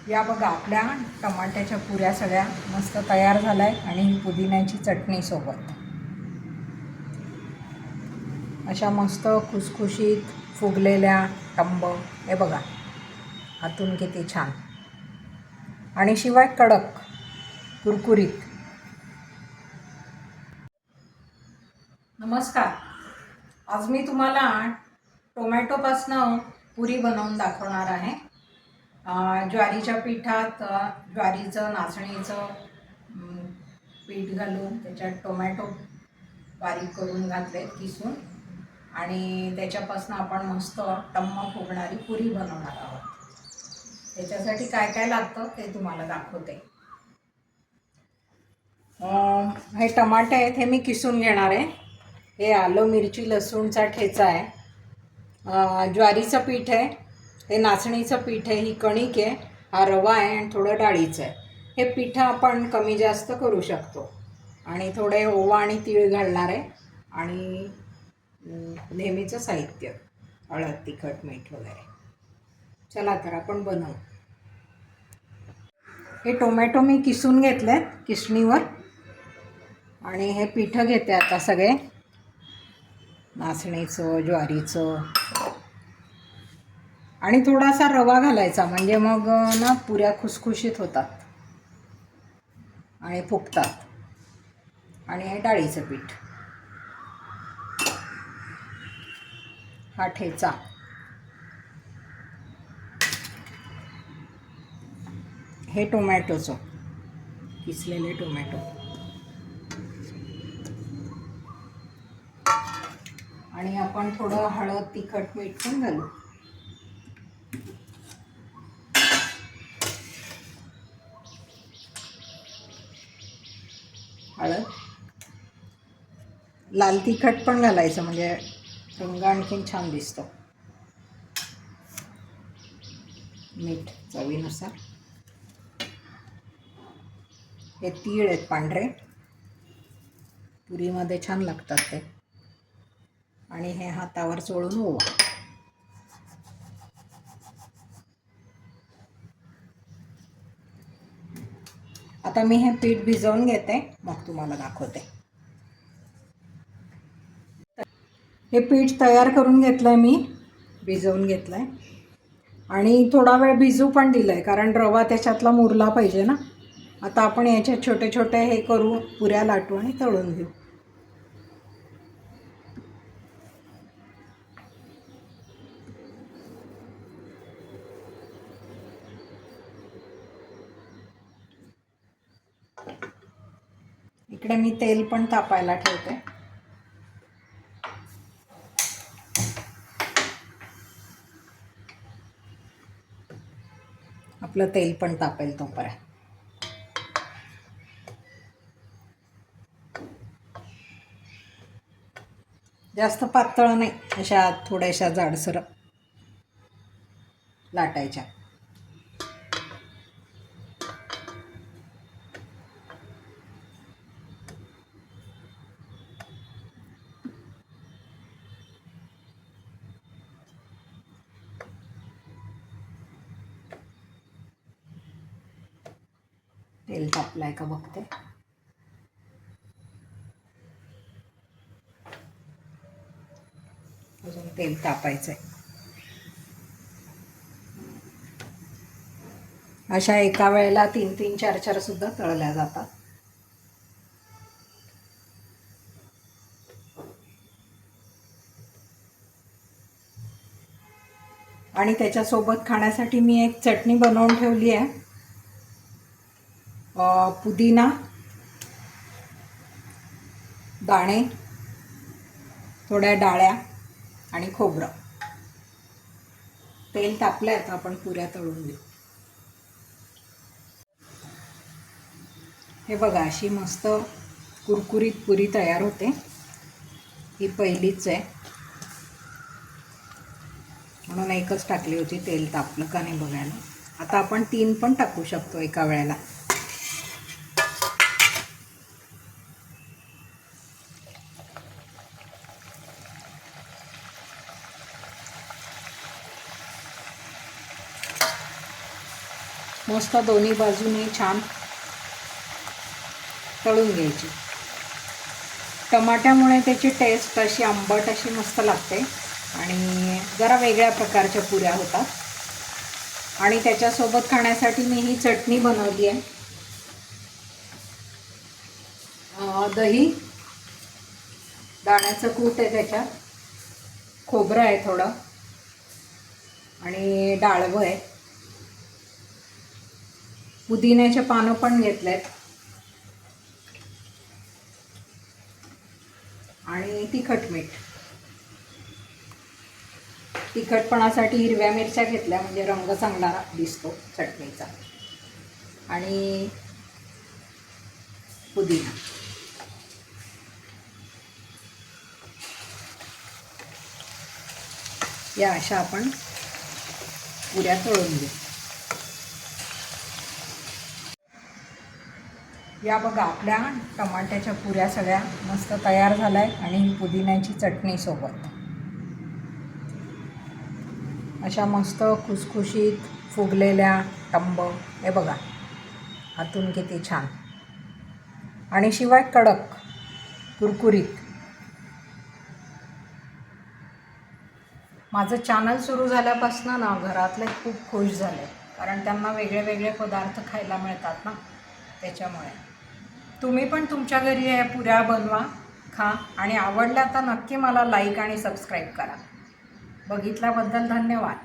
या बघा आपल्या टमाट्याच्या पुऱ्या सगळ्या मस्त तयार झाल्या आहेत आणि ही पुदिन्याची चटणी सोबत अशा मस्त खुसखुशीत फुगलेल्या टंब. हे बघा आतून किती छान आणि शिवाय कडक कुरकुरीत. नमस्कार. आज मी तुम्हाला टोमॅटोपासनं पुरी बनवून दाखवणार आहे. ज्वारीच्या पिठात ज्वारीचं नाचणीचं पीठ घालून त्याच्यात टोमॅटो बारीक करून घातले किसून आणि त्याच्यापासून आपण मस्त टम्म फुगणारी पुरी बनवणार आहोत. त्याच्यासाठी काय काय लागतं ते तुम्हाला दाखवते. हे टमाटे आहेत, हे मी किसून घेणार आहे. हे आलं मिरची लसूणचा ठेचा आहे. ज्वारीचं पीठ आहे, हे नाचणीचं पीठ आहे, ही कणिक आहे, हा रवा आहे आणि थोडं डाळीचं आहे. हे पिठं आपण कमी जास्त करू शकतो. आणि थोडे ओवा आणि तीळ घालणार आहे आणि नेहमीचं साहित्य हळद तिखट मीठ वगैरे. चला तर आपण बनवू. हे टोमॅटो मी किसून घेतलेत किसणीवर आणि हे पिठं घेते आता सगळे नाचणीचं ज्वारीचं आणि थोडासा रवा घालायचा म्हणजे मग ना पुऱ्या खुसखुशीत होतात आणि फुगतात. आणि हे डाळीचं पीठ, हा ठेचा, हे टोमॅटोचं किसलेले टोमॅटो आणि आपण थोडं हळद तिखट मीठ पण घालू. हळद, लाल तिखट पण घालायचं म्हणजे रंग आणखीन छान दिसतो. मीठ चवीनुसार. हे तीळ आहेत पांढरे, पुरीमध्ये छान लागतात ते. आणि हे हातावर चोळून ओवा. आता मी हे पीठ भिजवून घेते मग तुम्हाला दाखवते. हे पीठ तयार करून घेतलंय मी, भिजवून घेतलंय आणि थोडा वेळ भिजू पण दिलंय कारण रवा त्याच्यातला मुरला पाहिजे ना. आता आपण याचे छोटे छोटे हे करू, पुऱ्या लाटू आणि तळून घेऊ. इकडे मी तेल पण तापायला ठेवते. आपलं तेल पण तापेल तोपर्यंत. जास्त पातळ नाही, अशा थोड्याशा जाडसर लाटायच्या. तेल तापलंय का बघते. अजून तेल तापायचंय. अशा एका वेळेला 3-3, 4-4 सुद्धा तळल्या जातात. आणि त्याच्यासोबत खाण्यासाठी मी एक चटणी बनवून ठेवली आहे. पुदिना, दाणे, थोड्या डाळ्या आणि खोबरं. तेल तापलंय, आता आपण पुऱ्या तळून घेऊ. हे बघा अशी मस्त कुरकुरीत पुरी तयार होते. ही पहिलीच आहे म्हणून एकच टाकली होती. तेल तापलं का नाही बघायला. आता आपण 3 पण टाकू शकतो एका वेळेला. मस्त दोन्ही बाजूने छान तळून घ्यायची. टमाट्यामुळे त्याची टेस्ट अशी आंबट अशी मस्त लागते आणि जरा वेगळ्या प्रकारच्या पुऱ्या होतात. आणि त्याच्यासोबत खाण्यासाठी मी ही चटणी बनवली आहे. दही, दाण्याचं कूट आहे, त्याच्यात खोबरं आहे थोडं आणि डाळवं आहे. पुदिन्याचे पानं पण घेतलेत आणि तिखट मीठ. तिखटपणासाठी हिरव्या मिरच्या घेतल्या म्हणजे रंग चांगला दिसतो चटणीचा. आणि पुदिना. या अशा आपण पुऱ्या तळून घेऊ. या बघा आपल्या टमाट्याच्या पुऱ्या सगळ्या मस्त तयार झाल्या आहेत आणि पुदिन्याची चटणी सोबत अशा मस्त खुसखुशीत फुगलेल्या टंब. हे बघा आतून किती छान आणि शिवाय कडक कुरकुरीत. माझं चॅनल सुरू झाल्यापासून ना घरातले खूप खुश झाले, कारण त्यांना वेगळे वेगळे पदार्थ खायला मिळतात ना, त्याच्यामुळे. तुम्ही पण तुमच्या घरी हे पुऱ्या बनवा, खा आणि आवडल्या तर नक्की मला लाईक आणि सबस्क्राईब करा. बघितल्याबद्दल धन्यवाद.